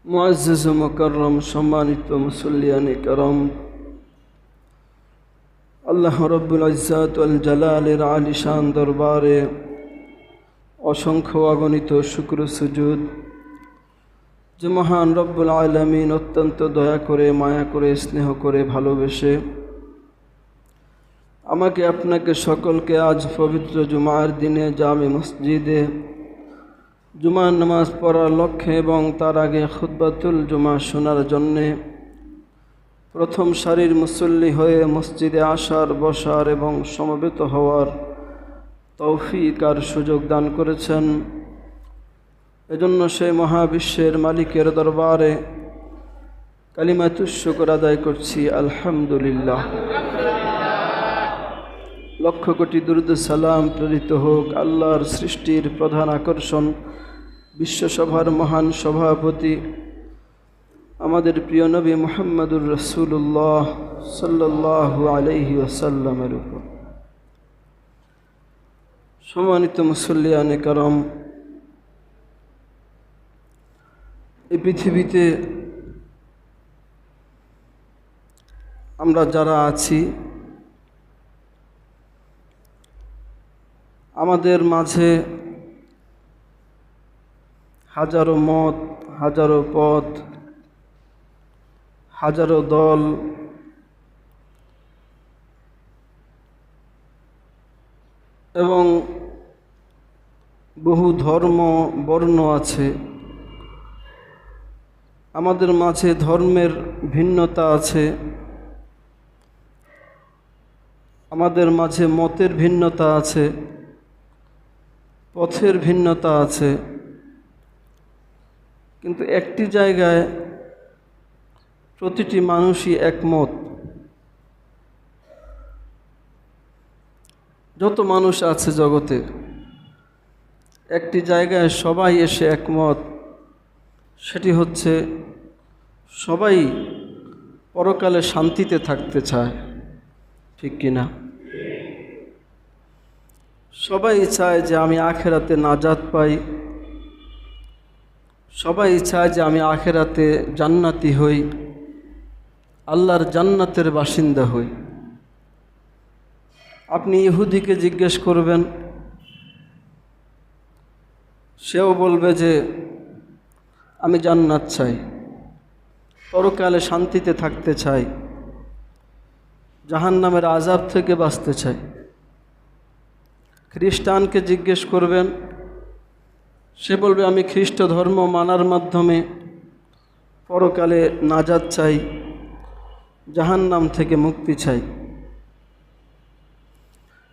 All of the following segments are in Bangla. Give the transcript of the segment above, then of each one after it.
মুআজ্জিজ ও মুকাররম সম্মানিত মুসল্লিয়ানে কেরাম, আল্লাহ রব্বুল ইজ্জাত ওয়াল জালালের আলিশান দরবারে অসংখ্য অগণিত শুকর সুজুদ যে মহান রব্বুল আলামিন অত্যন্ত দয়া করে, মায়া করে, স্নেহ করে, ভালোবেসে আমাকে আপনাকে সকলকে আজ পবিত্র জুমার দিনে জামে মসজিদে জুমার নামাজ পড়ার লক্ষ্যে এবং তার আগে খুতবাতুল জুমা শোনার জন্যে প্রথম সারির মুসল্লি হয়ে মসজিদে আসার, বসার এবং সমবেত হওয়ার তৌফিক আর সুযোগ দান করেছেন। এজন্য সেই মহাবিশ্বের মালিকের দরবারে কালিমাতুশ শুকর আদায় করছি, আলহামদুলিল্লাহ। লক্ষ কোটি দুরূদ সালাম প্রেরিত হোক আল্লাহর সৃষ্টির প্রধান আকর্ষণ, বিশ্বসভার মহান সভাপতি আমাদের প্রিয় নবী মুহাম্মদুর রাসূলুল্লাহ সাল্লাল্লাহু আলাইহি ওয়াসাল্লামের উপর। সম্মানিত মুসল্লিয়ানে কেরাম, এই পৃথিবীতে আমরা যারা আছি, আমাদের মাঝে হাজারো মত, হাজারো পথ, হাজারো দল এবং বহু ধর্ম বর্ণ আছে। আমাদের মাঝে ধর্মের ভিন্নতা আছে, আমাদের মাঝে মতের ভিন্নতা আছে, পথের ভিন্নতা আছে, কিন্তু একটি জায়গায় প্রতিটি মানুষই একমত। যত মানুষ আছে জগতে, একটি জায়গায় সবাই এসে একমত, সেটি হচ্ছে সবাই পরকালে শান্তিতে থাকতে চায়, ঠিক কিনা? সবাই চায় যে আমি আখেরাতে নাজাত পাই, সবাই চায় যে আমি আখেরাতে জান্নাতি হই, আল্লাহর জান্নাতের বাসিন্দা হই। আপনি ইহুদিকে জিজ্ঞেস করবেন, সেও বলবে যে আমি জান্নাত চাই, পরকালে শান্তিতে থাকতে চাই, জাহান্নামের আযাব থেকে বাঁচতে চাই। খ্রিস্টানকে জিজ্ঞেস করবেন, সে বলবে আমি খ্রিস্ট ধর্ম মানার মাধ্যমে পরকালে নাজাত চাই, জাহান্নাম থেকে মুক্তি চাই।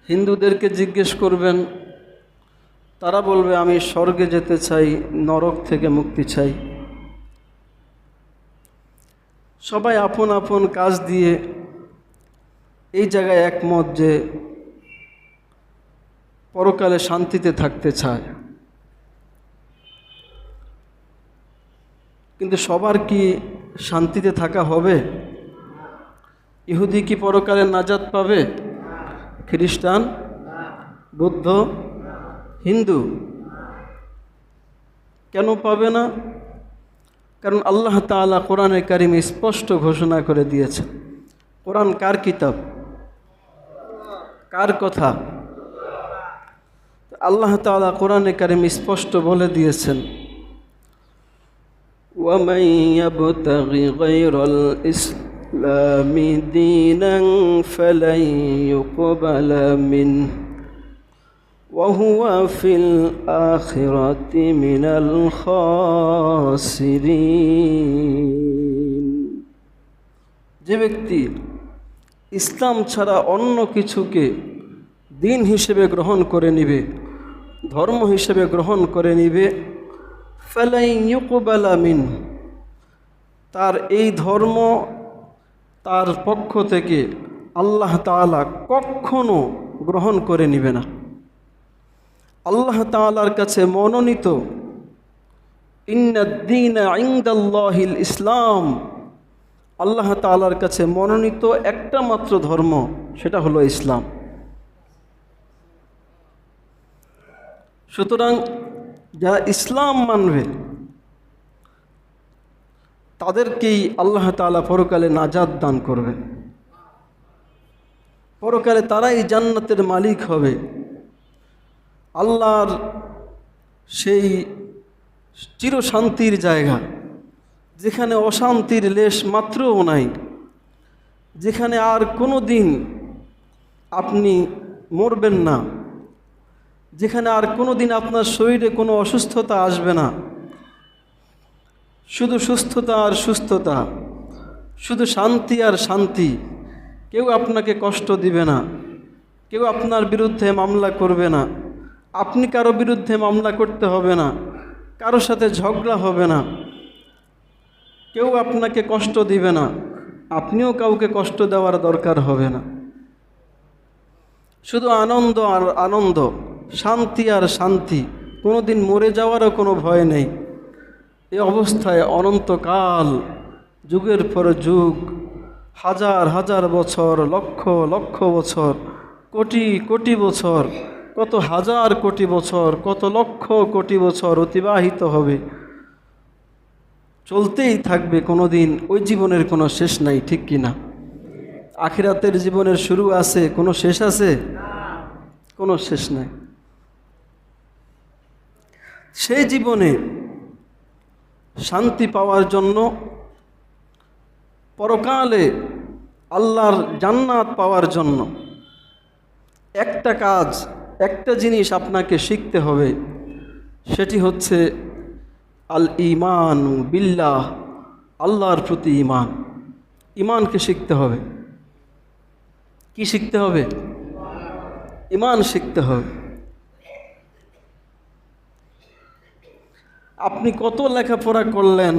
হিন্দুদেরকে জিজ্ঞেস করবেন, তারা বলবে আমি স্বর্গে যেতে চাই, নরক থেকে মুক্তি চাই। সবাই আপন আপন কাজ দিয়ে এই জায়গায় একমত যে পরকালে শান্তিতে থাকতে চায়। কিন্তু সবার কি শান্তিতে থাকা হবে? ইহুদি কি পরকালে নাজাত পাবে? খ্রিস্টান, বৌদ্ধ, হিন্দু কেন পাবে না? কারণ আল্লাহ তাআলা কোরআনে কারিমে স্পষ্ট ঘোষণা করে দিয়েছেন। কোরআন কার কিতাব? কার কথা? আল্লাহ তাআলা কোরআনে কারিমে স্পষ্ট বলে দিয়েছেন, وَمَنْ يَبْتَغِ غَيْرَ الْإِسْلَامِ دِينًا فَلَنْ يُقْبَلَ مِنْهُ وَهُوَ فِي الْآخِرَةِ مِنَ الْخَاسِرِينَ। যে ব্যক্তি ইসলাম ছাড়া অন্য কিছুকে দিন হিসেবে গ্রহণ করে নিবে, ধর্ম হিসেবে গ্রহণ করে নিবে, ফালাই ইউকবালা মিনহু, তার এই ধর্ম তার পক্ষ থেকে আল্লাহ তাআলা কখনো গ্রহণ করে নিবে না। আল্লাহ তাআলার কাছে মনোনীত ইন্নাদ-দীনা ইনদাল্লাহিল ইসলাম, আল্লাহ তাআলার কাছে মনোনীত একটা মাত্র ধর্ম, সেটা হলো ইসলাম। সুতরাং যারা ইসলাম মানবে, তাদেরকেই আল্লাহ তাআলা পরকালে নাজাত দান করবেন। পরকালে তারাই জান্নাতের মালিক হবে। আল্লাহর সেই চিরশান্তির জায়গা, যেখানে অশান্তির লেশ মাত্রও নাই, যেখানে আর কোনো দিন আপনি মরবেন না, যেখানে আর কোনো দিন আপনার শরীরে কোনো অসুস্থতা আসবে না, শুধু সুস্থতা আর সুস্থতা, শুধু শান্তি আর শান্তি। কেউ আপনাকে কষ্ট দিবে না, কেউ আপনার বিরুদ্ধে মামলা করবে না, আপনি কারো বিরুদ্ধে মামলা করতে হবে না, কারো সাথে ঝগড়া হবে না, কেউ আপনাকে কষ্ট দিবে না, আপনিও কাউকে কষ্ট দেওয়ার দরকার হবে না। শুধু আনন্দ আর আনন্দ, শান্তি আর শান্তি, কোনো দিন মরে যাওয়ারও কোনো ভয় নেই। এই অবস্থায় অনন্তকাল, যুগের পর যুগ, হাজার হাজার বছর, লক্ষ লক্ষ বছর, কোটি কোটি বছর, কত হাজার কোটি বছর, কত লক্ষ কোটি বছর অতিবাহিত হবে, চলতেই থাকবে। কোনো দিন ওই জীবনের কোনো শেষ নাই, ঠিক কি না? আখিরাতের জীবনের শুরু আছে, কোনো শেষ আছে? কোনো শেষ নাই। সেই জীবনে শান্তি পাওয়ার জন্য, পরকালে আল্লাহর জান্নাত পাওয়ার জন্য একটা কাজ, একটা জিনিস আপনাকে শিখতে হবে। সেটি হচ্ছে আল ঈমান বিল্লাহ, আল্লাহর প্রতি ঈমান। ঈমানকে শিখতে হবে। কি শিখতে হবে? ঈমান শিখতে হবে। আপনি কত লেখাপড়া করলেন,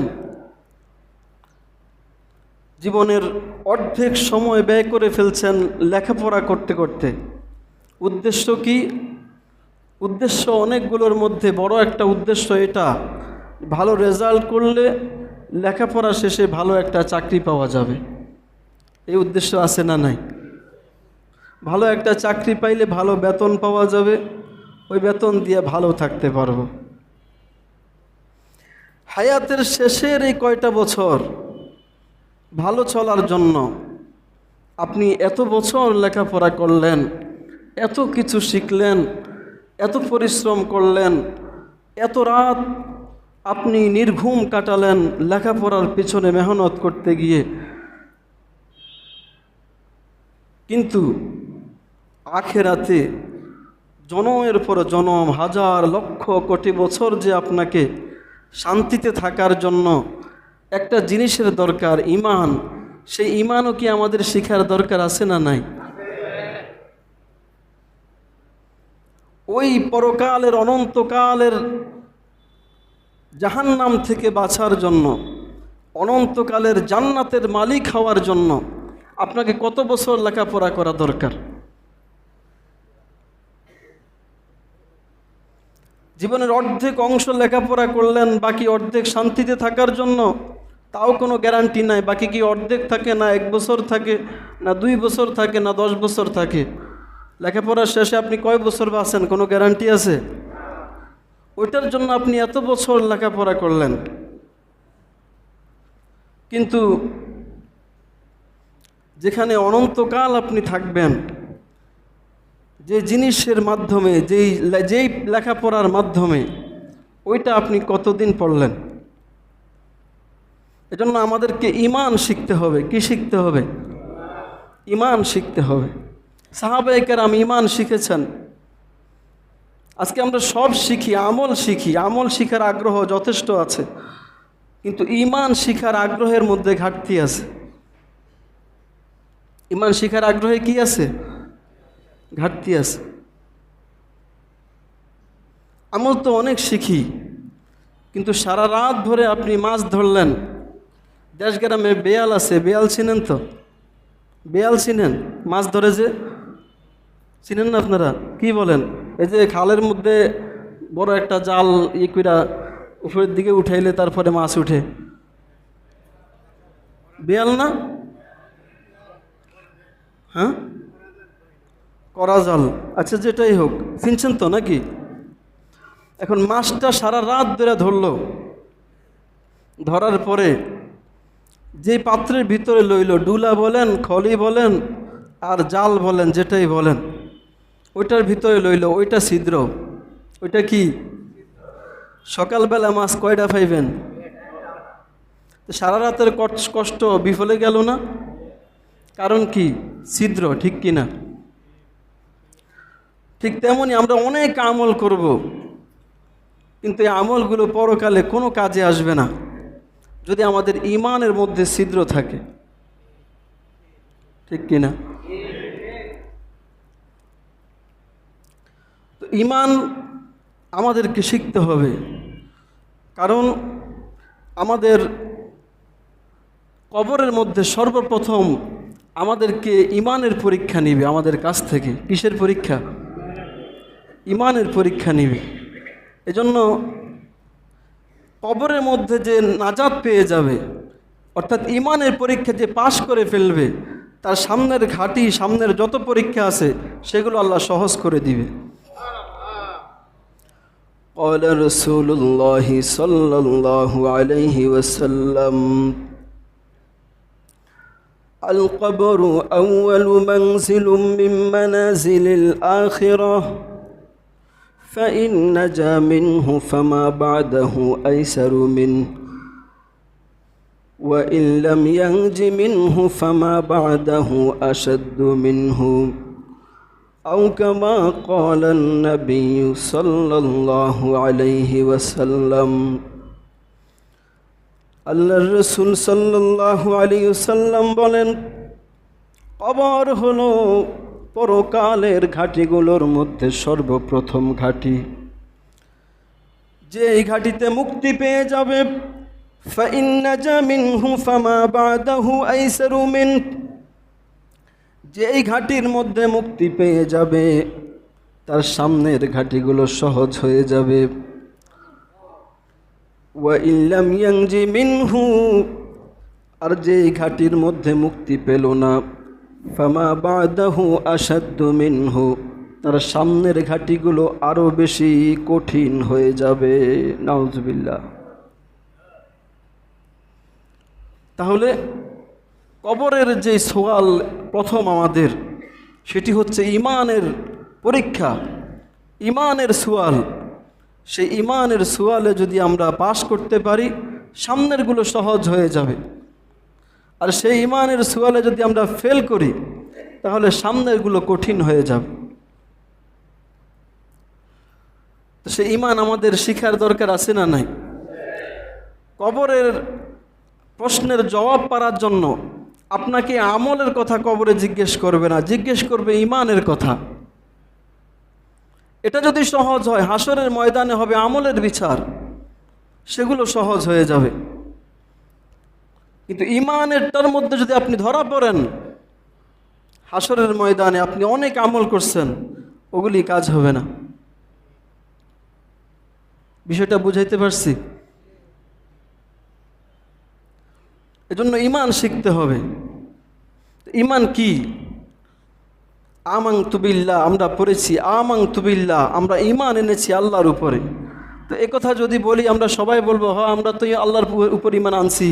জীবনের অর্ধেক সময় ব্যয় করে ফেলছেন লেখাপড়া করতে করতে। উদ্দেশ্য কি? উদ্দেশ্য অনেকগুলোর মধ্যে বড় একটা উদ্দেশ্য এটা, ভালো রেজাল্ট করলে লেখাপড়া শেষে ভালো একটা চাকরি পাওয়া যাবে। এই উদ্দেশ্য আছে না নাই? ভালো একটা চাকরি পাইলে ভালো বেতন পাওয়া যাবে, ওই বেতন দিয়ে ভালো থাকতে পারবো। হায়াতের শেষের এই কয়টা বছর ভালো চলার জন্য আপনি এত বছর লেখাপড়া করলেন, এত কিছু শিখলেন, এত পরিশ্রম করলেন, এত রাত আপনি নির্ঘুম কাটালেন লেখাপড়ার পিছনে মেহনত করতে গিয়ে। কিন্তু আখেরাতে জনমের পর জনম, হাজার লক্ষ কোটি বছর যে আপনাকে শান্তিতে থাকার জন্য একটা জিনিসের দরকার, ঈমান। সেই ঈমানও কি আমাদের শিখার দরকার আছে না নাই? ওই পরকালের, অনন্তকালের জাহান্নাম থেকে বাঁচার জন্য, অনন্তকালের জান্নাতের মালিক হওয়ার জন্য আপনাকে কত বছর লেখাপড়া করা দরকার? জীবনের অর্ধেক অংশ লেখাপড়া করলেন, বাকি অর্ধেক শান্তিতে থাকার জন্য, তাও কোনো গ্যারান্টি নাই। বাকি কি অর্ধেক থাকে, না 1 বছর থাকে, না 2 বছর থাকে, না 10 বছর থাকে? লেখাপড়ার শেষে আপনি কয় বছর বাঁচেন, কোনো গ্যারান্টি আছে? ওইটার জন্য আপনি এত বছর লেখাপড়া করলেন, কিন্তু যেখানে অনন্তকাল আপনি থাকবেন, যে জিনিসের মাধ্যমে, যেই লেখাপড়ার মাধ্যমে, ওইটা আপনি কতদিন পড়লেন? এজন্য আমাদেরকে ঈমান শিখতে হবে। কি শিখতে হবে? ঈমান শিখতে হবে। সাহাবায়ে কেরাম ঈমান শিখেছেন। আজকে আমরা সব শিখি, আমল শিখি, আমল শিখার আগ্রহ যথেষ্ট আছে, কিন্তু ঈমান শিখার আগ্রহের মধ্যে ঘাটতি আছে। ঈমান শিখার আগ্রহে কি আছে? ঘাটতি আছে। আমল তো অনেক শিখি, কিন্তু সারা রাত ধরে আপনি মাছ ধরলেন। দেশ গ্রামে বেয়াল আছে, বেয়াল চিনেন তো? বেয়াল চিনেন? মাছ ধরে যে, চিনেন না আপনারা? কি বলেন? এই যে খালের মধ্যে বড় একটা জাল কইরা উপরের দিকে উঠাইলে তারপরে মাছ উঠে, বেয়াল না? হ্যাঁ, করা জাল। আচ্ছা, যেটাই হোক, চিনছেন তো নাকি? এখন মাছটা সারা রাত ধরে ধরলো, ধরার পরে যে পাত্রের ভিতরে লইল, ডুলা বলেন, খলি বলেন আর জাল বলেন, যেটাই বলেন, ওইটার ভিতরে লইল, ওইটা ছিদ্র। ওইটা কি? সকালবেলা মাছ কয়টা পাইবেন? সারা রাতের কষ্ট বিফলে গেল না? কারণ কি? ছিদ্র, ঠিক কি না? ঠিক তেমনই আমরা অনেক আমল করব, কিন্তু এই আমলগুলো পরকালে কোনো কাজে আসবে না যদি আমাদের ঈমানের মধ্যে ছিদ্র থাকে, ঠিক কি না? তো ঈমান আমাদেরকে শিখতে হবে, কারণ আমাদের কবরের মধ্যে সর্বপ্রথম আমাদেরকে ঈমানের পরীক্ষা নিবে আমাদের কাছ থেকে। কিসের পরীক্ষা? ঈমানের পরীক্ষা নিবে। এজন্য কবরের মধ্যে যে নাজাত পেয়ে যাবে, অর্থাৎ ঈমানের পরীক্ষা যে পাশ করে ফেলবে, তার সামনের ঘাটি, সামনের যত পরীক্ষা আছে সেগুলো আল্লাহ সহজ করে দিবে। قال رسول الله صلى الله عليه وسلم القبر أول منزل من منازل الآخرة فإن نجا منه فما بعده أيسر منه وإن لم ينج منه فما بعده أشد منه أو كما قال النبي صلى الله عليه وسلم আল্লাহর রাসূল সাল্লাল্লাহু আলাইহি ওয়াসাল্লাম বলেন, কবর হলো পরকালের ঘাটিগুলোর মধ্যে সর্বপ্রথম ঘাটি। যে এই ঘাটিতে মুক্তি পেয়ে যাবে, ফাইন নাজা মিনহু ফামা বাদাহু আইসারু মিন, যে এই ঘাটির মধ্যে মুক্তি পেয়ে যাবে তার সামনের ঘাটিগুলো সহজ হয়ে যাবে। ওয়া ইল্লাম ইয়ানজি মিনহু, আর যে ঘাটির মধ্যে মুক্তি পেল না, ফামা বাদাহু আশাদ্দু মিনহু, তার সামনের ঘাটিগুলো আরো বেশি কঠিন হয়ে যাবে। নাউজুবিল্লাহ। তাহলে কবরের যে সওয়াল প্রথম আমাদের, সেটি হচ্ছে ঈমানের পরীক্ষা, ঈমানের সওয়াল। সেই ঈমানের সওয়ালে যদি আমরা পাশ করতে পারি, সামনেরগুলো সহজ হয়ে যাবে। আর সেই ঈমানের সওয়ালে যদি আমরা ফেল করি, তাহলে সামনেরগুলো কঠিন হয়ে যাবে। তো সেই ঈমান আমাদের শিখার দরকার আছে না নাই? কবরের প্রশ্নের জবাব পাওয়ার জন্য আপনাকে আমলের কথা কবরে জিজ্ঞেস করবে না, জিজ্ঞেস করবে ঈমানের কথা। এটা যদি সহজ হয়, হাসরের ময়দানে হবে আমলের বিচার, সেগুলো সহজ হয়ে যাবে। কিন্তু ঈমানেরটার মধ্যে যদি আপনি ধরা পড়েন, হাসরের ময়দানে আপনি অনেক আমল করছেন, ওগুলি কাজ হবে না। বিষয়টা বুঝাইতে পারছি? এজন্য ঈমান শিখতে হবে। ঈমান কি? আমানতু বিল্লাহ, আমরা পড়েছি আমানতু বিল্লাহ, আমরা ঈমান এনেছি আল্লাহর উপরে। তো একথা যদি বলি, আমরা সবাই বলবো হ্যাঁ আমরা তো আল্লাহর উপর ঈমান আনছি,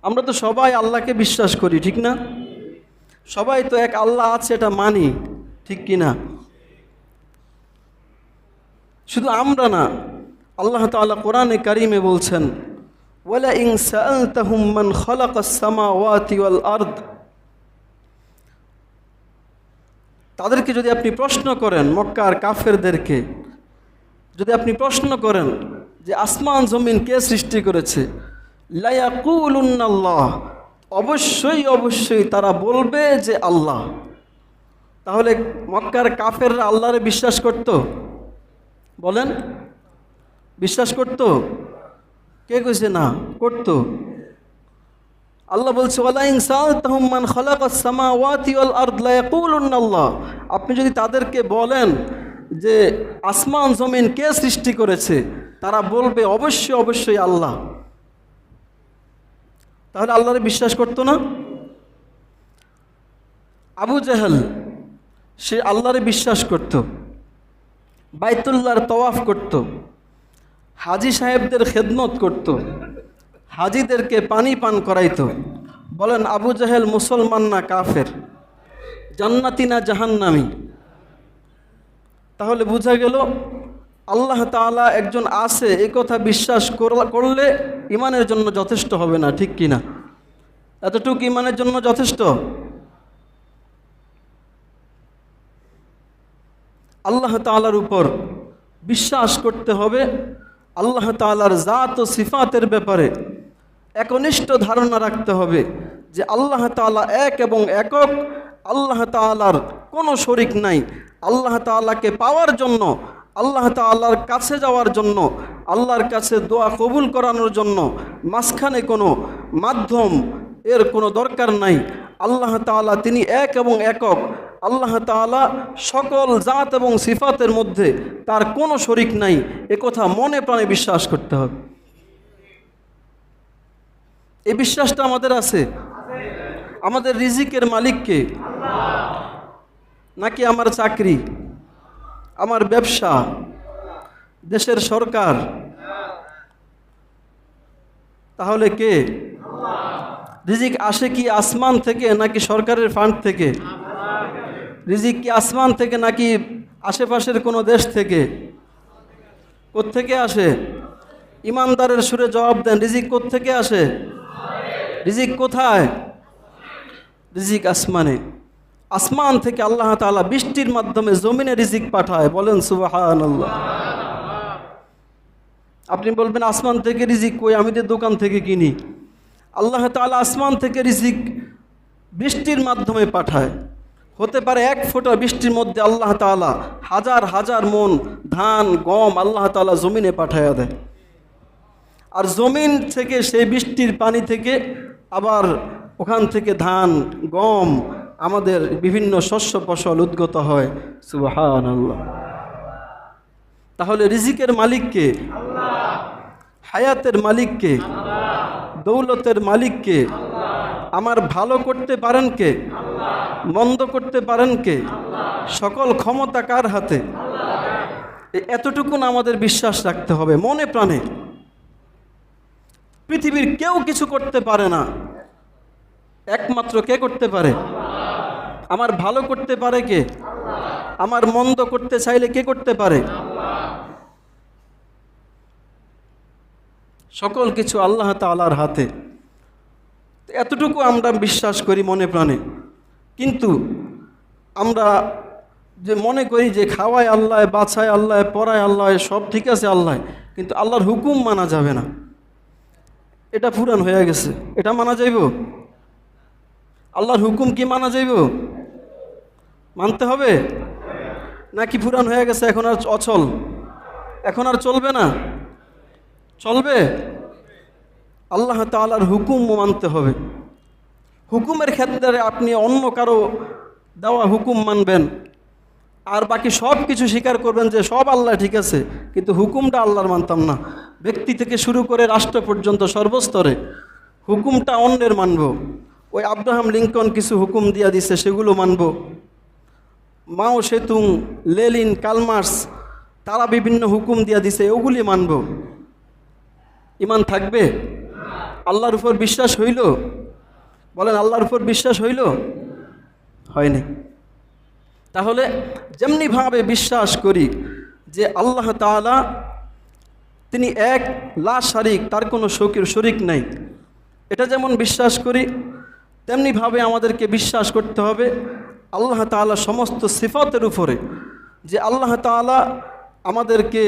আমরা তো সবাই আল্লাহকে বিশ্বাস করি, ঠিক না? সবাই তো এক আল্লাহ আছে এটা মানি, ঠিক কি না? শুধু আমরা না, আল্লাহ তাআলা কোরআনে কারিমে বলছেন, ওয়ালা ইন সাআলতাহুম মান খালাকাস সামাওয়াতি ওয়াল আরদ, তাদেরকে যদি আপনি প্রশ্ন করেন, মক্কার কাফেরদেরকে যদি আপনি প্রশ্ন করেন যে আসমান জমিন কে সৃষ্টি করেছে, লা ইয়াকুলুন্নাল্লাহ, অবশ্যই অবশ্যই তারা বলবে যে আল্লাহ। তাহলে মক্কার কাফেররা আল্লাহরে বিশ্বাস করত? বলেন, বিশ্বাস করত? কে কইছে না করত? আল্লাহ বলছে, ওয়ালা ইন সাআলতাহুম মান খালাকাস সামাওয়াতি ওয়াল আরদ লা ইয়াকুলুন্নাল্লাহ, আপনি যদি তাদেরকে বলেন যে আসমান জমিন কে সৃষ্টি করেছে, তারা বলবে অবশ্যই অবশ্যই আল্লাহ। তাহলে আল্লাহরে বিশ্বাস করতো না? আবু জাহেল সে আল্লাহরে বিশ্বাস করত, বাইতুল্লাহর তওয়াফ করত, হাজী সাহেবদের খেদমত করত, হাজিদেরকে পানি পান করাইতো। বলেন আবু জাহেল মুসলমান না কাফের, জান্নাতি না জাহান্নামী? তাহলে বোঝা গেল আল্লাহ তাআলা একজন আছে এই কথা বিশ্বাস করলে ইমানের জন্য যথেষ্ট হবে না, ঠিক কি না? এতটুকু ইমানের জন্য যথেষ্ট? আল্লাহ তাআলার উপর বিশ্বাস করতে হবে, আল্লাহ তাআলার জাত ও সিফাতের ব্যাপারে একনিষ্ঠ ধারণা রাখতে হবে যে আল্লাহ তাআলা এক এবং একক, আল্লাহ তাআলার কোনো শরিক নাই। আল্লাহ তাআলাকে পাওয়ার জন্য, আল্লাহ তাআলার কাছে যাওয়ার জন্য, আল্লাহর কাছে দোয়া কবুল করানোর জন্য মাঝখানে কোনো মাধ্যম এর কোনো দরকার নাই। আল্লাহ তাআলা তিনি এক এবং একক। আল্লাহ তাআলা সকল জাত এবং সিফাতের মধ্যে তার কোনো শরিক নাই, একথা মনে প্রাণে বিশ্বাস করতে হবে। এই বিশ্বাসটা আমাদের আছে? আমাদের রিজিকের মালিককে? নাকি আমার চাকরি, আমার ব্যবসা, দেশের সরকার? তাহলে কে? রিজিক আসে কি আসমান থেকে নাকি সরকারের ফান্ড থেকে? রিজিক কি আসমান থেকে নাকি আশেপাশের কোনো দেশ থেকে? কোত্থেকে আসে? ইমানদারের সুরে জবাব দেন, রিজিক কোত্থেকে আসে? রিজিক কোথায়? রিজিক আসমানে। আসমান থেকে আল্লাহ তাআলা বৃষ্টির মাধ্যমে জমিনে রিজিক পাঠায়। বলেন সুবহানাল্লাহ। আপনি বলবেন আসমান থেকে রিজিক কই, আমি তো দোকান থেকে কিনি। আল্লাহ তাআলা আসমান থেকে রিজিক বৃষ্টির মাধ্যমে পাঠায়। হতে পারে এক ফোঁটা বৃষ্টির মধ্যে আল্লাহ তাআলা হাজার হাজার মন ধান গম আল্লাহ তাআলা জমিনে পাঠায়া দেয়। আর জমিন থেকে সেই বৃষ্টির পানি থেকে আবার ওখান থেকে ধান গম আমাদের বিভিন্ন শস্য ফসল উদ্গত হয়। সুবহানাল্লাহ। তাহলে রিজিকের মালিক কে? হায়াতের মালিক কে? দৌলতের মালিক কে? আমার ভালো করতে পারেন কে? মন্দ করতে পারেন কে? সকল ক্ষমতা কার হাতে? এতটুকুন আমাদের বিশ্বাস রাখতে হবে মনে প্রাণে। পৃথিবীর কেউ কিছু করতে পারে না, একমাত্র কে করতে পারে? আমার ভালো করতে পারে কে? আমার মন্দ করতে চাইলে কে করতে পারে? সকল কিছু আল্লাহ তাআলার হাতে। এতটুকু আমরা বিশ্বাস করি মনে প্রাণে। কিন্তু আমরা যে মনে করি যে খাওয়ায় আল্লাহ, বাছায় আল্লাহ, পড়ায় আল্লাহ, সব ঠিক আছে আল্লাহ, কিন্তু আল্লাহর হুকুম মানা যাবে না। এটা পুরান হয়ে গেছে, এটা মানা যাইব? আল্লাহর হুকুম কি মানা যাইব? মানতে হবে নাকি পুরান হয়ে গেছে, এখন আর অচল, এখন আর চলবে না? চলবে। আল্লাহ তাআলার হুকুম মানতে হবে। হুকুমের ক্ষেত্রে আপনি অন্য কারো দেওয়া হুকুম মানবেন আর বাকি সব কিছু স্বীকার করবেন যে সব আল্লাহ ঠিক আছে, কিন্তু হুকুমটা আল্লাহর মানতাম না। ব্যক্তি থেকে শুরু করে রাষ্ট্র পর্যন্ত সর্বস্তরে হুকুমটা অন্যের মানব। ওই আব্রাহাম লিঙ্কন কিছু হুকুম দিয়া দিছে, সেগুলো মানব। মাও সেতুং, লেলিন, কালমার্স তারা বিভিন্ন হুকুম দিয়া দিছে, ওগুলি মানব। ইমান থাকবে? আল্লাহর উপর বিশ্বাস হইল? বলেন আল্লাহর উপর বিশ্বাস হইল? হয়নি। তাহলে যেমনিভাবে বিশ্বাস করি যে আল্লাহ তাআলা তিনি এক, লা শারিক, তার কোনো শরিক নাই, এটা যেমন বিশ্বাস করি, তেমনিভাবে আমাদেরকে বিশ্বাস করতে হবে আল্লাহ তাআলা সমস্ত সিফাতের উপরে, যে আল্লাহ তাআলা আমাদেরকে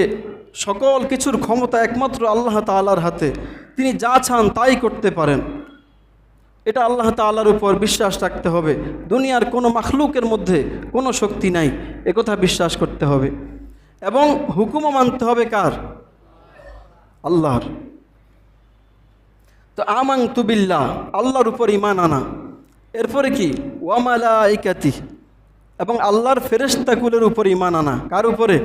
সকল কিছুর ক্ষমতা একমাত্র আল্লাহ তাআলার হাতে। তিনি যা চান তাই করতে পারেন। এটা আল্লাহ তাআলার উপর বিশ্বাস রাখতে হবে। দুনিয়ার কোনো মাখলুকের মধ্যে কোনো শক্তি নাই, একথা বিশ্বাস করতে হবে। এবং হুকুমও মানতে হবে কার? আল্লাহর। তো আমানতু বিল্লাহ, আল্লাহর উপর ঈমান আনা। এরপরে কি? ওয়া মালাইকাতি, এবং আল্লাহর ফেরেশতাকুলের উপর ঈমান আনা। কার উপরে?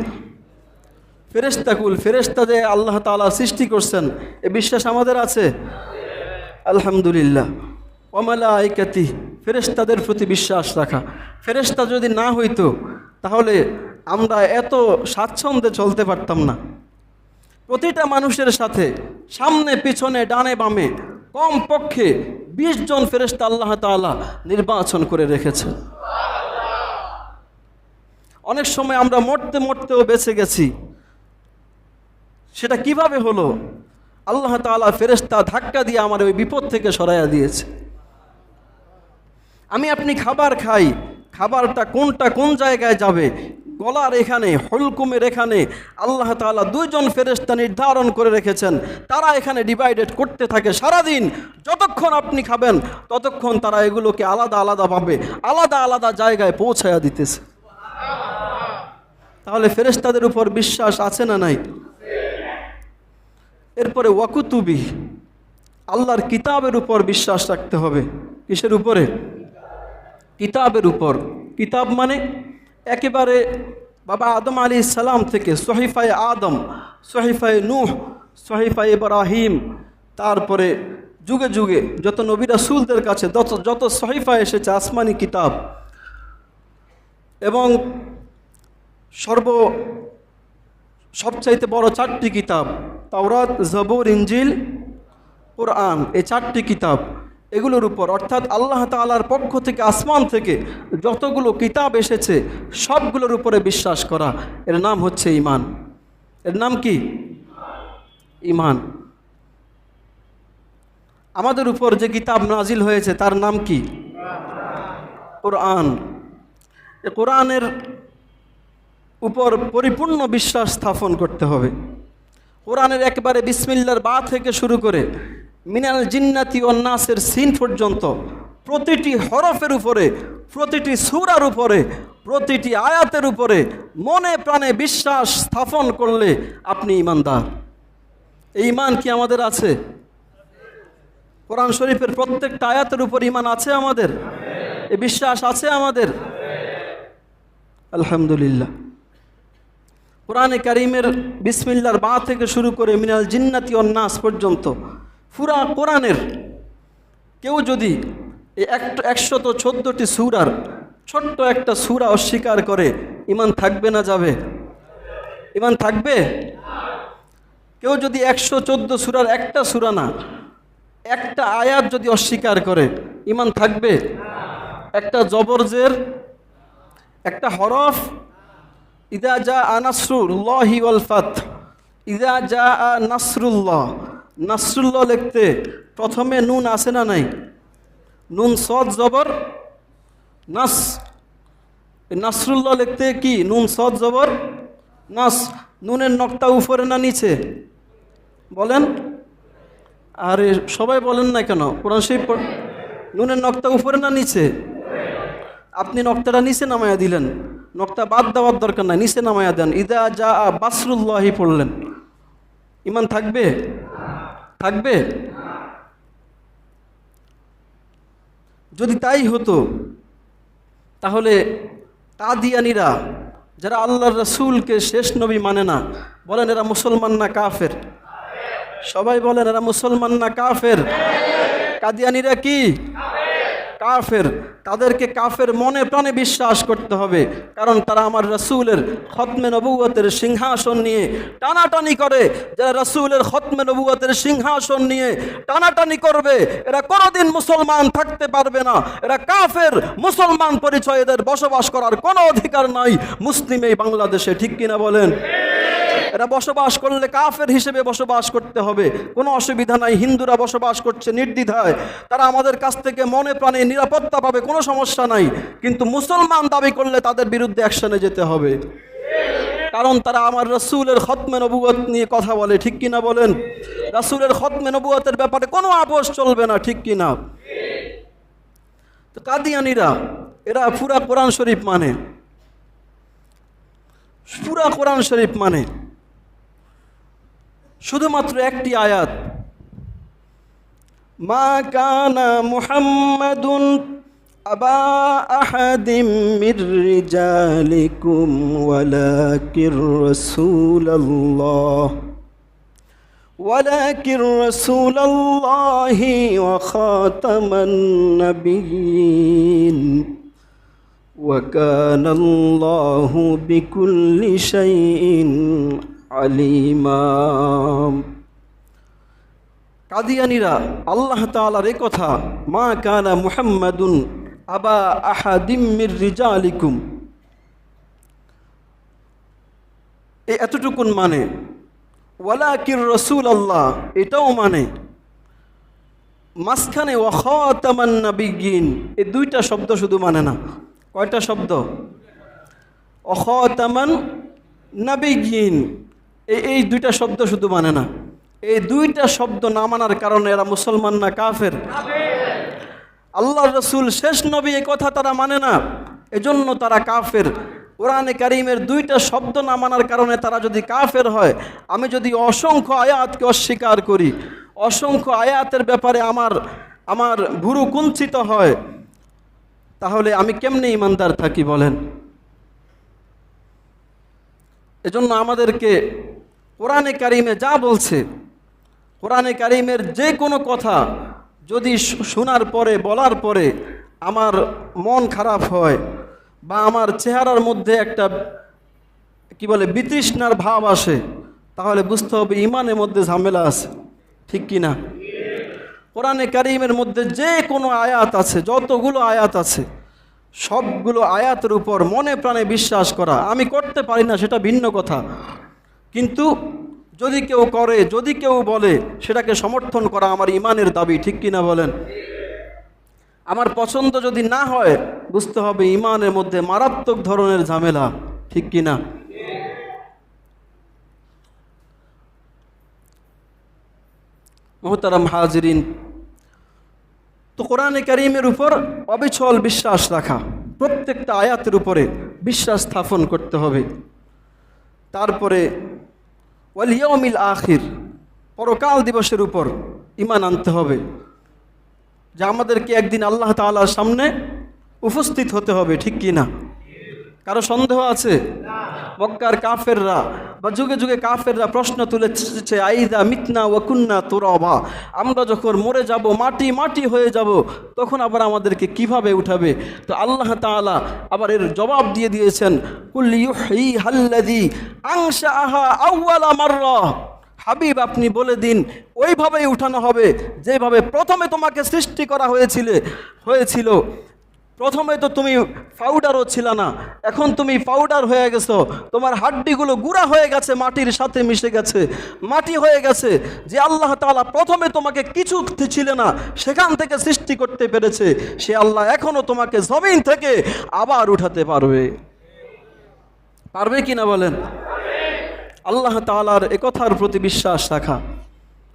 ফেরেশতাকুল, ফেরেশতা যে আল্লাহ তাআলা সৃষ্টি করছেন, এ বিশ্বাস আমাদের আছে আলহামদুলিল্লাহ। ওয়া মালাইকাতি, ফেরেশতাদের প্রতি বিশ্বাস রাখা। ফেরেশতা যদি না হইতো তাহলে আমরা এত স্বাচ্ছন্দ্যে চলতে পারতাম না। প্রতিটা মানুষের সাথে সামনে পিছনে ডানে বামে কমপক্ষে 20 জন ফেরেশতা আল্লাহ তাআলা নির্বাচন করে রেখেছেন। অনেক সময় আমরা মরতে মরতেও বেঁচে গেছি। সেটা কিভাবে হলো? আল্লাহ তাআলা ফেরেশতা ধাক্কা দিয়ে আমার ওই বিপদ থেকে সরাইয়া দিয়েছে। আমি আপনি খাবার খাই, খাবারটা কোনটা কোন জায়গায় যাবে, গলার এখানে হলকুমের এখানে আল্লাহ তাআলা 2 জন ফেরেশতা নির্ধারণ করে রেখেছেন। তারা এখানে ডিভাইডেড করতে থাকে সারাদিন। যতক্ষণ আপনি খাবেন ততক্ষণ তারা এগুলোকে আলাদা আলাদাভাবে আলাদা আলাদা জায়গায় পৌঁছায়া দিতেছে। তাহলে ফেরেশতাদের উপর বিশ্বাস আছে না নাই? এরপরে ওয়াকুতুবি, আল্লাহর কিতাবের উপর বিশ্বাস রাখতে হবে। কিসের উপরে? কিতাবের উপর। কিতাব মানে একেবারে বাবা আদম আলাইহিস সালাম থেকে সহিফায়ে আদম, সহিফায়ে নূহ, সহিফায়ে ইব্রাহিম, তারপরে যুগে যুগে যত নবী রাসূলদের কাছে যত সহিফা এসেছে আসমানি কিতাব, এবং সবচাইতে বড় 4টি কিতাব তাওরাত, জবুর, ইনজিল, কোরআন, এই 4টি কিতাব, এগুলোর উপর অর্থাৎ আল্লাহ তাআলার পক্ষ থেকে আসমান থেকে যতগুলো কিতাব এসেছে সবগুলোর উপরে বিশ্বাস করা, এর নাম হচ্ছে ঈমান। এর নাম কি? ঈমান। আমাদের উপর যে কিতাব নাজিল হয়েছে তার নাম কি? কোরআন। এই কোরআনের উপর পরিপূর্ণ বিশ্বাস স্থাপন করতে হবে। কোরআনের একেবারে বিসমিল্লাহর বা থেকে শুরু করে মিনাল জিন্নাতি ওয়ান নাসের সিন পর্যন্ত প্রতিটি হরফের উপরে, প্রতিটি সূরার উপরে, প্রতিটি আয়াতের উপরে মনে প্রাণে বিশ্বাস স্থাপন করলে আপনি ঈমানদার। এই ঈমান কি আমাদের আছে? কোরআন শরীফের প্রত্যেকটা আয়াতের উপর ঈমান আছে আমাদের? এই বিশ্বাস আছে আমাদের? আলহামদুলিল্লাহ। কোরআনে কারীমের বিসমিল্লাহর বা থেকে শুরু করে মিনাল জিন্নাতি ওয়ান নাস পর্যন্ত পুরা কোরআনের কেউ যদি এই 114টি সূরার ছোট্ট একটা সূরা অস্বীকার করে, ঈমান থাকবে না যাবে? ঈমান থাকবে? কেউ যদি 114 সূরার একটা সূরা না, একটা আয়াত যদি অস্বীকার করে, ঈমান থাকবে? একটা জবরজের একটা হরফ, ইযা জাআ নাসরুল্লাহি ওয়াল ফাত, ইযা জাআ নাসরুল্লাহ, নাসরুল্লাহ লিখতে প্রথমে নুন আছে না নাই? নুন সদ জবর নাস। নাসরুল্লাহ লিখতে কি? নুন সদ জবর নাস। নুনের নক্তা উপরে না নিচে? বলেন। আরে সবাই বলেন না কেন? কোরআন শরীফ নুনের নক্তা উপরে না নিচে? আপনি নক্তাটা নিচে নামায়া দিলেন, নক্তা বাদ দেওয়ার দরকার নাই, নিচে নামায়া দেন। ইদা যা বাসরুল্লাহি পড়লেন, ঈমান থাকবে? থাকবে? যদি তাই হতো তাহলে কাদিয়ানীরা যারা আল্লাহর রাসূলকে শেষ নবী মানে না, বলেন এরা মুসলমান না কাফের? সবাই বলেন এরা মুসলমান না কাফের? কাদিয়ানীরা কি? কাফের। তাদেরকে কাফের মনে প্রাণে বিশ্বাস করতে হবে, কারণ তারা আমার রাসূলের খতমে নবুয়তের সিংহাসন নিয়ে টানাটানি করে। যারা রাসূলের খতমে নবুয়তের সিংহাসন নিয়ে টানাটানি করবে, এরা কোনোদিন মুসলমান থাকতে পারবে না। এরা কাফের। মুসলমান পরিচয় এদের বসবাস করার কোনো অধিকার নাই মুসলিম এই বাংলাদেশে, ঠিক কিনা বলেন? এরা বসবাস করলে কাফের হিসেবে বসবাস করতে হবে, কোনো অসুবিধা নাই। হিন্দুরা বসবাস করছে নির্দ্বিধায়, তারা আমাদের কাছ থেকে মনে প্রাণে নিরাপত্তা পাবে, কোনো সমস্যা নাই। কিন্তু মুসলমান দাবি করলে তাদের বিরুদ্ধে অ্যাকশনে যেতে হবে, কারণ তারা আমার রাসূলের খতমে নবুয়ত নিয়ে কথা বলে, ঠিক কিনা বলেন? রাসূলের খতমে নবুয়তের ব্যাপারে কোনো আপোষ চলবে না, ঠিক কিনা? তো কাদিয়ানীরা এরা পুরা কোরআন শরীফ মানে, পুরা কোরআন শরীফ মানে, শুধুমাত্র একটি আয়াত, মা কানা মুহাম্মাদুন আবা আহাদিম মির রিজালিকুম ওয়ালাকির রাসূলুল্লাহি ওয়া খাতামান নাবিয়্যিন ওয়া কানা আল্লাহু বিকুল্লি শাইইন عليما কাদিয়ানীরা আল্লাহ তাআলার এই কথা মা কানা মুহাম্মাদুন আবা আহাদিম মির রিজালিকুম এতটুকুন মানে ওয়ালাকির রাসূলুল্লাহ এটাও মানে মাঝখানে ওয়া খাতামান নাবিয়্যিন এই দুইটা শব্দ শুধু মানে না কয়টা শব্দ ওয়া খাতামান নাবিয়্যিন এই দুইটা শব্দ শুধু মানে না এই দুইটা শব্দ না মানার কারণে এরা মুসলমান না কাফের আল্লাহর রাসূল শেষ নবী এই কথা তারা মানে না এজন্য তারা কাফের কোরআনে কারীমের দুইটা শব্দ না মানার কারণে তারা যদি কাফের হয় আমি যদি অসংখ্য আয়াতকে অস্বীকার করি অসংখ্য আয়াতের ব্যাপারে আমার ভুরু কুঞ্চিত হয় তাহলে আমি কেমনে ঈমানদার থাকি বলেন এজন্য আমাদেরকে কোরআনে কারীমে যা বলছে কোরআনে কারীমের যে কোনো কথা যদি শোনার পরে বলার পরে আমার মন খারাপ হয় বা আমার চেহারার মধ্যে একটা কি বলে বিতৃষ্ণার ভাব আসে তাহলে বুঝতে হবে ঈমানের মধ্যে ঝামেলা আছে ঠিক কি না কোরআনে কারীমের মধ্যে যে কোনো আয়াত আছে যতগুলো আয়াত আছে সবগুলো আয়াতের উপর মনে প্রাণে বিশ্বাস করা আমি করতে পারি না সেটা ভিন্ন কথা কিন্তু যদি কেউ করে যদি কেউ বলে সেটাকে সমর্থন করা আমার ঈমানের দাবি ঠিক কি না বলেন আমার পছন্দ যদি না হয় বুঝতে হবে ঈমানের মধ্যে মারাত্মক ধরনের ঝামেলা ঠিক কি না মুহতারাম হাজিরিন তো কোরআনে কারীমের উপর অবিচল বিশ্বাস রাখা প্রত্যেকটা আয়াতের উপরে বিশ্বাস স্থাপন করতে হবে তারপরে ওয়াল ইয়াউমিল আখির পরকাল দিবসের উপর ঈমান আনতে হবে যে আমাদেরকে একদিন আল্লাহ তাআলার সামনে উপস্থিত হতে হবে ঠিক কি না কারো সন্দেহ আছে মক্কার কাফেররা বা যুগে যুগে কাফেররা প্রশ্ন তুলেছে আইদা মিতনা ওয়া কুন্না তুরাবা আমরা যখন মরে যাব মাটি মাটি হয়ে যাব তখন আবার আমাদেরকে কিভাবে উঠাবে তো আল্লাহ তাআলা আবার এর জবাব দিয়ে দিয়েছেন কুল ইউহয়িহাল্লাযী আনশাআহা আউওয়ালা মাররা হাবিব আপনি বলে দিন ওইভাবেই উঠানো হবে যেভাবে প্রথমে তোমাকে সৃষ্টি করা হয়েছিল প্রথমে তো তুমি পাউডারও ছিল না এখন তুমি পাউডার হয়ে গেছো তোমার হাড্ডিগুলো গুঁড়া হয়ে গেছে মাটির সাথে মিশে গেছে মাটি হয়ে গেছে যে আল্লাহ তাআলা প্রথমে তোমাকে কিছু ছিল না সেখান থেকে সৃষ্টি করতে পেরেছে সে আল্লাহ এখনও তোমাকে জমিন থেকে আবার উঠাতে পারবে কি না বলেন আল্লাহ তাআলার এ কথার প্রতি বিশ্বাস রাখা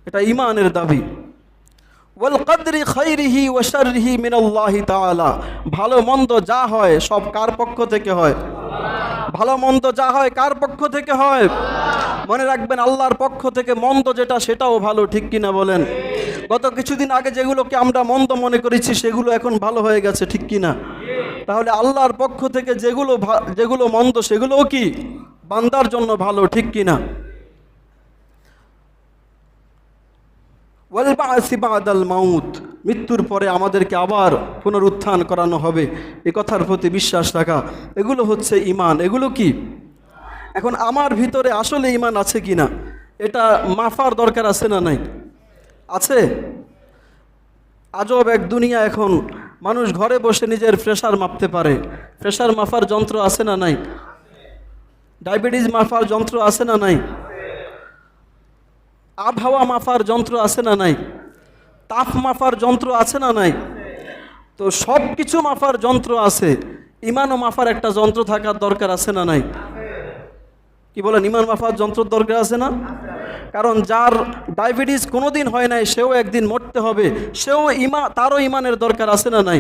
এটা ঈমানের দাবি ওয়াল কদরি খাইরিহি ওয়া শাররিহি মিনাল্লাহি তাআলা ভালো মন্দ যা হয় সব কার পক্ষ থেকে হয় ভালো মন্দ যা হয় কার পক্ষ থেকে হয় মনে রাখবেন আল্লাহর পক্ষ থেকে মন্দ যেটা সেটাও ভালো ঠিক কি না বলেন গত কিছুদিন আগে যেগুলোকে আমরা মন্দ মনে করেছি সেগুলো এখন ভালো হয়ে গেছে ঠিক কি না তাহলে আল্লাহর পক্ষ থেকে যেগুলো মন্দ সেগুলোও কি বান্দার জন্য ভালো ঠিক কি না ওয়াল বা'সি বা'দাল মাউত মৃত্যুর পরে আমাদেরকে আবার পুনরুত্থান করানো হবে এই কথার প্রতি বিশ্বাস রাখা এগুলো হচ্ছে ঈমান এগুলো কি এখন আমার ভিতরে আসলে ঈমান আছে কি না এটা মাপার দরকার আছে না নাই আছে আজব এক দুনিয়া এখন মানুষ ঘরে বসে নিজের প্রেশার মাপতে পারে প্রেশার মাপার যন্ত্র আছে না নাই ডায়াবেটিস মাপার যন্ত্র আছে না নাই আবহাওয়া মাপার যন্ত্র আছে না নাই তাপ মাপার যন্ত্র আছে না নাই তো সব কিছু মাপার যন্ত্র আছে ঈমানও মাপার একটা যন্ত্র থাকার দরকার আছে না নাই কি বলেন ঈমান মাপার যন্ত্র দরকার আছে না কারণ যার ডায়াবেটিস কোনোদিন হয় নাই সেও একদিন মরতে হবে তারও ঈমানের দরকার আছে না নাই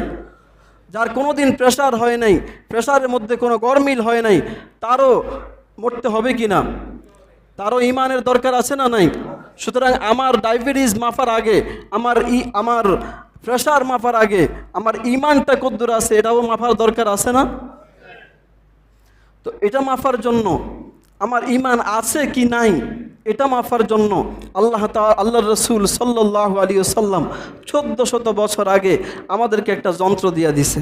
যার কোনোদিন প্রেশার হয় নাই প্রেশারের মধ্যে কোনো গরমিল হয় নাই তারও মরতে হবে কি না তারও ঈমানের দরকার আছে না নাই সুতরাং আমার ডায়াবেটিস মাপার আগে আমার প্রেশার মাপার আগে আমার ঈমানটা কদ্দুর আছে এটাও মাপার দরকার আছে না তো এটা মাপার জন্য আমার ঈমান আছে কি নাই এটা মাপার জন্য আল্লাহর রাসূল সাল্লাল্লাহু আলাইহি ওয়াসাল্লাম 1400 বছর আগে আমাদেরকে একটা যন্ত্র দিয়ে দিছে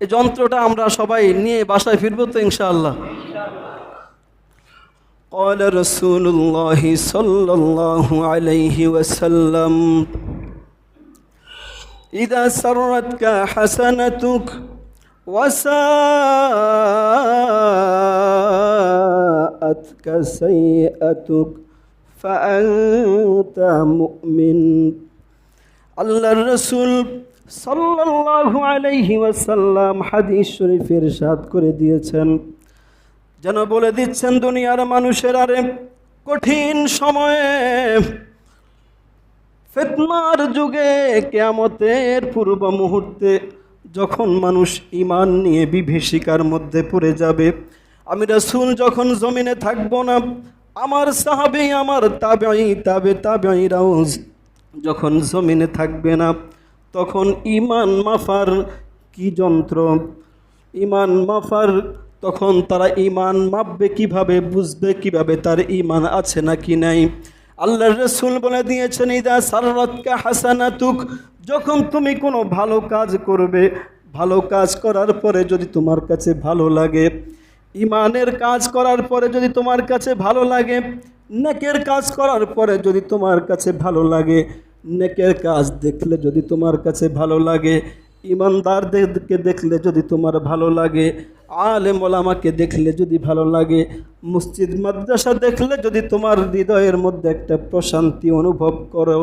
এই যন্ত্রটা আমরা সবাই নিয়ে বাসায় ফিরবো তো ইনশাআল্লাহ قال رسول الله صلى الله عليه وسلم إذا سرتك حسنتك وساءتك سيئتك فأنت مؤمن আল্লাহর রাসূল সাল্লাল্লাহু আলাইহি ওয়াসাল্লাম হাদিস শরীফে ইরশাদ করে দিয়েছেন, যেন বলে দিচ্ছেন দুনিয়ার মানুষের আরে কঠিন সময়ে, ফিতনার যুগে, কিয়ামতের পূর্ব মুহূর্তে যখন মানুষ ঈমান নিয়ে বিভীষিকার মধ্যে পড়ে যাবে, আমি রাসূল যখন জমিনে থাকবো না, আমার সাহাবী, আমার তাবেঈরাও যখন জমিনে থাকবে না, তখন ঈমান মাফার কি যন্ত্র, ঈমান মাফার, তখন তারা ঈমান মাপবে কিভাবে, বুঝবে কিভাবে তার ঈমান আছে নাকি নাই। আল্লাহর রাসূল বলে দিয়েছেন, ইদা সাররাতকা হাসানাতুক, যখন তুমি কোনো ভালো কাজ করবে, ভালো কাজ করার পরে যদি তোমার কাছে ভালো লাগে, ঈমানের কাজ করার পরে যদি তোমার কাছে ভালো লাগে, নেকের কাজ করার পরে যদি তোমার কাছে ভালো লাগে, নেকের কাজ দেখলে যদি তোমার কাছে ভালো লাগে, ঈমানদারদেরকে দেখলে যদি তোমার ভালো লাগে, আলেম ওলামাকে দেখলে যদি ভালো লাগে, মসজিদ মাদ্রাসা দেখলে যদি তোমার হৃদয়ের মধ্যে একটা প্রশান্তি অনুভব করো,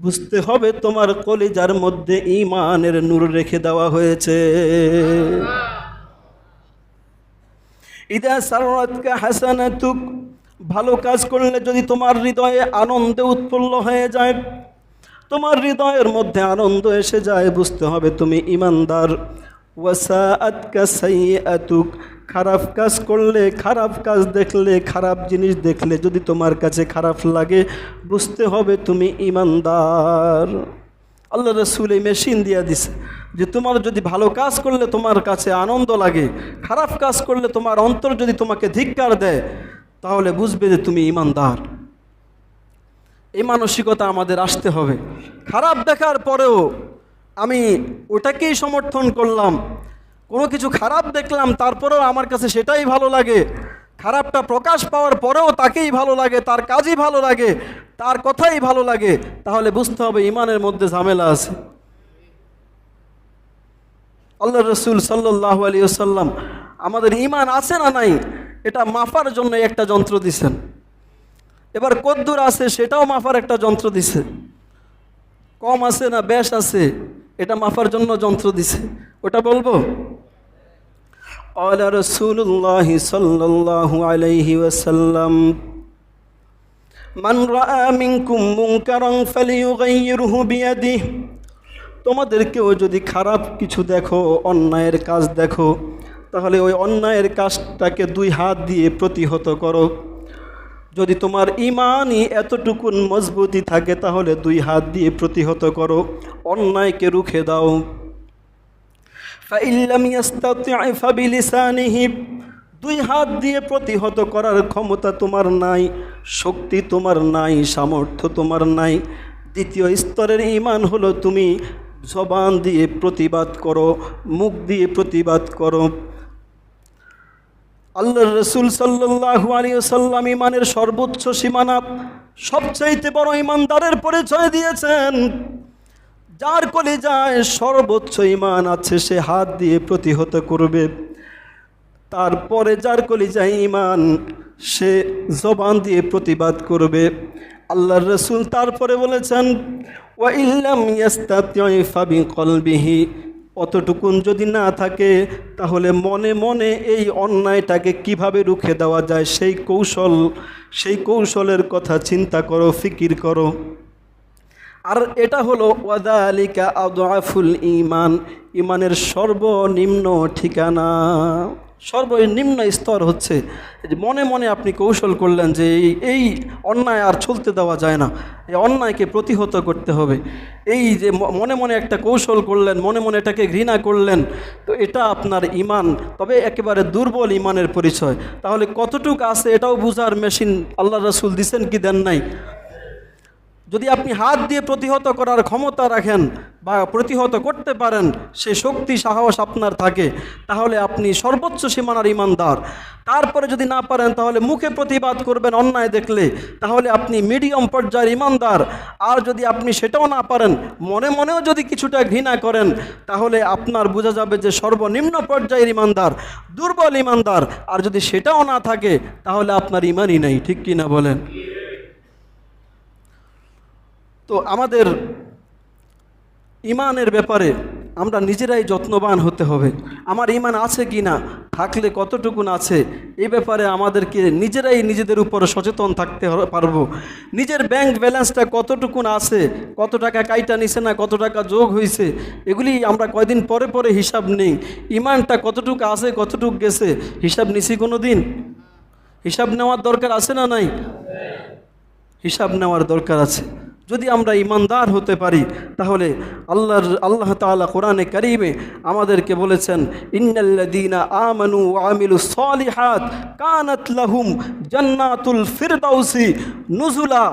বুঝতে হবে তোমার কলিজার মধ্যে ঈমানের নূর রেখে দেওয়া হয়েছে। ইদা সাররাতকা হাসানাতুক, ভালো কাজ করলে যদি তোমার হৃদয়ে আনন্দে উৎফুল্ল হয়ে যায়, তোমার হৃদয়ের মধ্যে আনন্দ এসে যায়, বুঝতে হবে তুমি ঈমানদার। ওয়াসাআতকা সাইয়্যাতুক, খারাপ কাজ করলে, খারাপ কাজ দেখলে, খারাপ জিনিস দেখলে যদি তোমার কাছে খারাপ লাগে, বুঝতে হবে তুমি ঈমানদার। আল্লাহ রাসূল এই মেশিন দিয়ে দিছে যে তোমার যদি ভালো কাজ করলে তোমার কাছে আনন্দ লাগে, খারাপ কাজ করলে তোমার অন্তর যদি তোমাকে ধিক্কার দেয়, তাহলে বুঝবে যে তুমি ঈমানদার। এই মানসিকতা আমাদের আসতে হবে। খারাপ দেখার পরেও আমি ওটাকেই সমর্থন করলাম, কোনো কিছু খারাপ দেখলাম তারপরেও আমার কাছে সেটাই ভালো লাগে, খারাপটা প্রকাশ পাওয়ার পরেও তাকেই ভালো লাগে, তার কাজই ভালো লাগে, তার কথাই ভালো লাগে, তাহলে বুঝতে হবে ঈমানের মধ্যে ঝামেলা আছে। আল্লাহ রাসূল সাল্লাল্লাহু আলাইহি ওয়াসাল্লাম আমাদের ঈমান আছে না নাই এটা মাপার জন্য একটা যন্ত্র দিছেন। এবার কদ্দুর আছে সেটাও মাপার একটা যন্ত্র দিছে, কম আছে না বেশ আছে এটা মাপার জন্য যন্ত্র দিছে, ওটা বলবো। قال رسول الله صلى الله عليه وسلم من رأى منكم منكرا فليغيره بيده, তোমাদের কেউ যদি খারাপ কিছু দেখো, অন্যায়ের কাজ দেখো, তাহলে ওই অন্যায়ের কাজটাকে দুই হাত দিয়ে প্রতিহত করো। যদি তোমার ঈমানই এতটুকুন মজবুতি থাকে তাহলে দুই হাত দিয়ে প্রতিহত করো, অন্যায়কে রুখে দাও। فإن لم يستطع فبلسانه, দুই হাত দিয়ে প্রতিহত করার ক্ষমতা তোমার নাই, শক্তি তোমার নাই, সামর্থ্য তোমার নাই। দ্বিতীয় স্তরের ঈমান হলো তুমি জবান দিয়ে প্রতিবাদ করো, মুখ দিয়ে প্রতিবাদ করো। আল্লাহর রাসূল সাল্লাল্লাহু আলাইহি ওয়াসাল্লাম ঈমানের সর্বোচ্চ সীমানা, সবচাইতে বড় ঈমানদারের পরিচয় দিয়েছেন। যার কলিজায় সর্বোচ্চ ঈমান আছে সে হাত দিয়ে প্রতিহত করবে, তারপরে যার কলিজায় ঈমান সে জবান দিয়ে প্রতিবাদ করবে। আল্লাহর রাসূল তারপরে বলেছেন ওয়া ইল্লাম ইয়াস্তাতি ফাবিকলবিহি, অতটুকুন যদি না থাকে তাহলে মনে মনে এই অন্যায়টাকে কিভাবে রুখে দেওয়া যায় সেই কৌশলের কথা চিন্তা করো, ফিকির করো। আর এটা হলো ওয়াদালিকা আদআফুল ঈমান, ঈমানের সর্বনিম্ন ঠিকানা, সর্বনিম্ন স্তর হচ্ছে যে মনে মনে আপনি কৌশল করলেন যে এই অন্যায় আর চলতে দেওয়া যায় না, এই অন্যায়কে প্রতিহত করতে হবে। এই যে মনে মনে একটা কৌশল করলেন, মনে মনে এটাকে ঘৃণা করলেন, তো এটা আপনার ঈমান, তবে একেবারে দুর্বল ঈমানের পরিচয়। তাহলে কতটুকু আছে এটাও বুঝার মেশিন আল্লাহ রাসূল দিছেন কি দেন নাই? যদি আপনি হাত দিয়ে প্রতিহত করার ক্ষমতা রাখেন বা প্রতিহত করতে পারেন, সে শক্তি সাহস আপনার থাকে, তাহলে আপনি সর্বোচ্চ সীমানার ইমানদার। তারপরে যদি না পারেন তাহলে মুখে প্রতিবাদ করবেন অন্যায় দেখলে, তাহলে আপনি মিডিয়াম পর্যায়ের ইমানদার। আর যদি আপনি সেটাও না পারেন, মনে মনেও যদি কিছুটা ঘৃণা করেন, তাহলে আপনার বোঝা যাবে যে সর্বনিম্ন পর্যায়ের ইমানদার, দুর্বল ইমানদার। আর যদি সেটাও না থাকে তাহলে আপনার ইমানই নেই। ঠিক কি না বলেন? তো আমাদের ইমানের ব্যাপারে আমরা নিজেরাই যত্নবান হতে হবে। আমার ইমান আছে কি না, থাকলে কতটুকুন আছে, এই ব্যাপারে আমাদেরকে নিজেরাই নিজেদের উপর সচেতন থাকতে পারবো। নিজের ব্যাংক ব্যালেন্সটা কতটুকুন আছে, কত টাকা কাইটা নিছে না, কত টাকা যোগ হয়েছে, এগুলি আমরা কয়দিন পরে পরে হিসাব নেই। ইমানটা কতটুকু আছে, কতটুকু গেছে, হিসাব নিছি কোনো দিন? হিসাব নেওয়ার দরকার আছে না নাই? হিসাব নেওয়ার দরকার আছে। যদি আমরা ইমানদার হতে পারি তাহলে আল্লাহ তাআলা কোরআনে কারীমে আমাদেরকে বলেছেন, ইন্নাল্লাযীনা আমানু ওয়া আমিলুস সালিহাত কানাত লাহুম জান্নাতুল ফিরদাউসি নুজুলা।